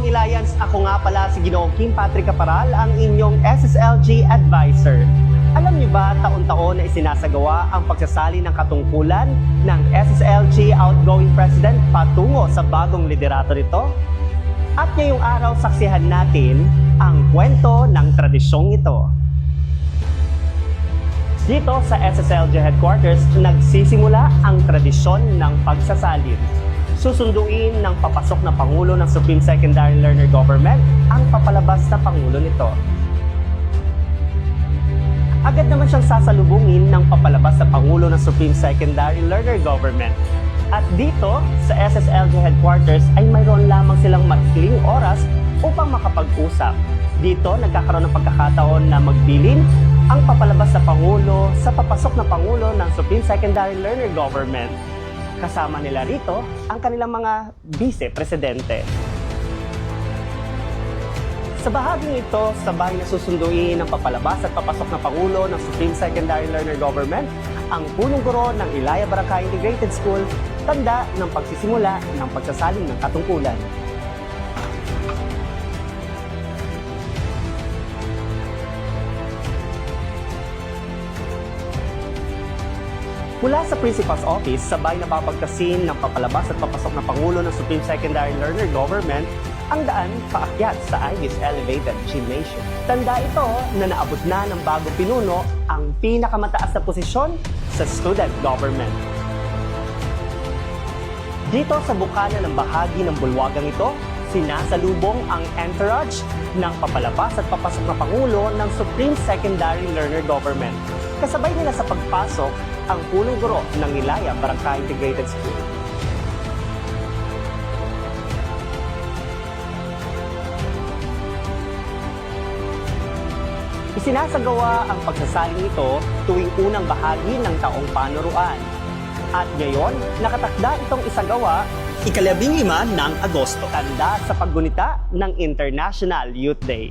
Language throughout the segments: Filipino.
Ginoong Ilayans, ako nga pala si Ginoong Kim Patrick Caparal, ang inyong SSLG Advisor. Alam niyo ba, taon-taon na isinasagawa ang pagsasali ng katungkulan ng SSLG outgoing President patungo sa bagong liderato nito? At ngayong araw, saksihan natin ang kwento ng tradisyong ito. Dito sa SSLG Headquarters, nagsisimula ang tradisyon ng pagsasalin. Susunduin ng papasok na Pangulo ng Supreme Secondary Learner Government ang papalabas na Pangulo nito. Agad naman siyang sasalubungin ng papalabas na Pangulo ng Supreme Secondary Learner Government. At dito, sa SSLG Headquarters, ay mayroon lamang silang maikling oras upang makapag-usap. Dito, nagkakaroon ng pagkakataon na magbilin ang papalabas na Pangulo sa papasok na Pangulo ng Supreme Secondary Learner Government. Kasama nila rito ang kanilang mga vice-presidente. Sa bahaging ito, sabay na susunduin ang papalabas at papasok na Pangulo ng Supreme Secondary Learner Government ang punong guro ng Ilaya Barangay Integrated School, tanda ng pagsisimula ng pagsasaling ng katungkulan. Mula sa Principal's Office, sabay na papagkasin ng papalabas at papasok na Pangulo ng Supreme Secondary Learner Government ang daan paakyat sa IBIS Elevated Gymnasium. Tanda ito na naabot na ng bagong pinuno ang pinakamataas na posisyon sa student government. Dito sa bukana ng bahagi ng bulwagang ito, sinasalubong ang entourage ng papalabas at papasok na Pangulo ng Supreme Secondary Learner Government. Kasabay nila sa pagpasok ang punong guro ng Ilaya Barangay Integrated School. Isinasagawa ang pagsasaling ito tuwing unang bahagi ng taong panuruan. At ngayon, nakatakda itong isagawa ika-15 ng Agosto, tanda sa paggunita ng International Youth Day.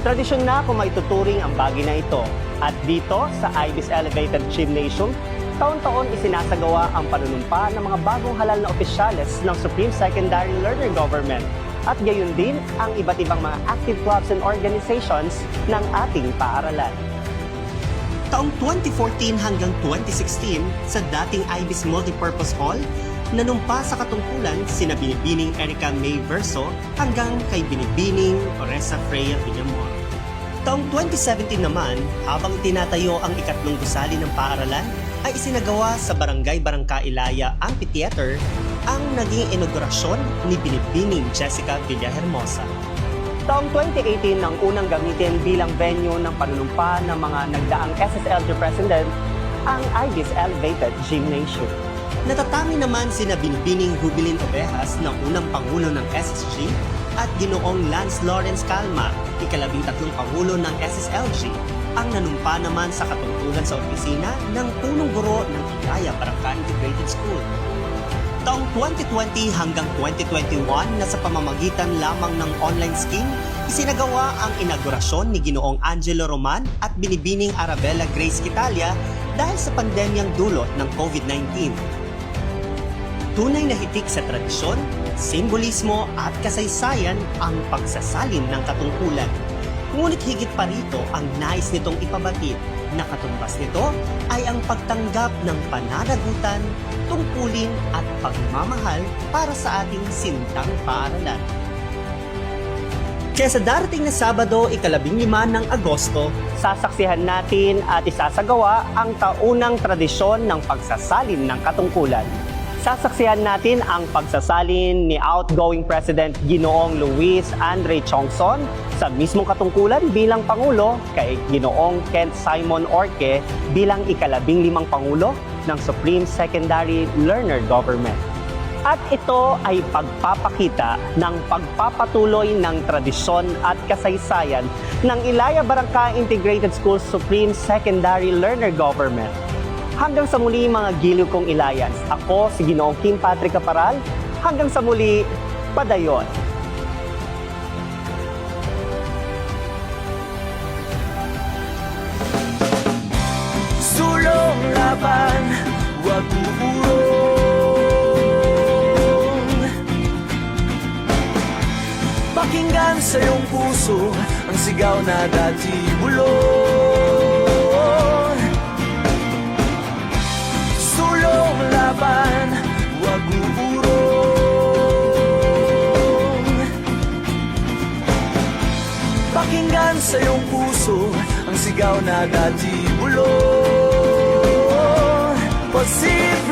Tradisyon na kung maituturing ang bagay na ito. At dito sa IBIS Elevated Gymnasium, taon-taon isinasagawa ang panunumpa ng mga bagong halal na opisyales ng Supreme Secondary Learner Government at gayon din ang iba't ibang mga active clubs and organizations ng ating paaralan. Taong 2014 hanggang 2016, sa dating IBIS Multipurpose Hall, nanumpa sa katungkulan sina Binibining Erica May Verso hanggang kay Binibining Oresa Freya Villamor. Taong 2017 naman, habang tinatayo ang ikatlong gusali ng paaralan, ay isinagawa sa Barangay Barangka Ilaya Amphitheater ang naging inaugurasyon ni Binibining Jessica Villahermosa. Taong 2018 nang unang gamitin bilang venue ng panunumpa ng mga nagdaang SSLG President ang IBIS Elevated Gymnasium. Natatami naman sina Binibining Jubilin Ovejas na unang Pangulo ng SSG at Ginoong Lance Lawrence Calma, ika-13 Pangulo ng SSLG, ang nanumpa naman sa katungkulan sa opisina ng punong guro ng Ilaya Barangay Integrated School. Taong 2020 hanggang 2021 na sa pamamagitan lamang ng online scheme, isinagawa ang inaugurasyon ni Ginoong Angelo Roman at Binibining Arabella Grace Italia dahil sa pandemyang dulot ng COVID-19. Tunay na hitik sa tradisyon, simbolismo at kasaysayan ang pagsasalin ng katungkulan. Ngunit higit pa rito ang nais nitong ipabatid na katumbas nito ay ang pagtanggap ng pananagutan, tungkulin at pagmamahal para sa ating sintang paaralan. Kaya sa darating na Sabado, ika-15 ng Agosto, sasaksihan natin at isasagawa ang taunang tradisyon ng pagsasalin ng katungkulan. Sasaksihan natin ang pagsasalin ni outgoing President Ginoong Luis Andre Chongson sa mismong katungkulan bilang Pangulo kay Ginoong Kent Simon Orque bilang ika-15 Pangulo ng Supreme Secondary Learner Government. At ito ay pagpapakita ng pagpapatuloy ng tradisyon at kasaysayan ng Ilaya Barangay Integrated School Supreme Secondary Learner Government. Hanggang sa muli mga giliw kong Ilayans, ako si Ginoong Kim Patrick Caparal. Hanggang sa muli, padayon! Sulong laban, wag uurong. puso ang sigaw na dati bulong. Sulong laban, wag uurong. Pakinggan sa iyong puso ang sigaw na dati bulong. Pacific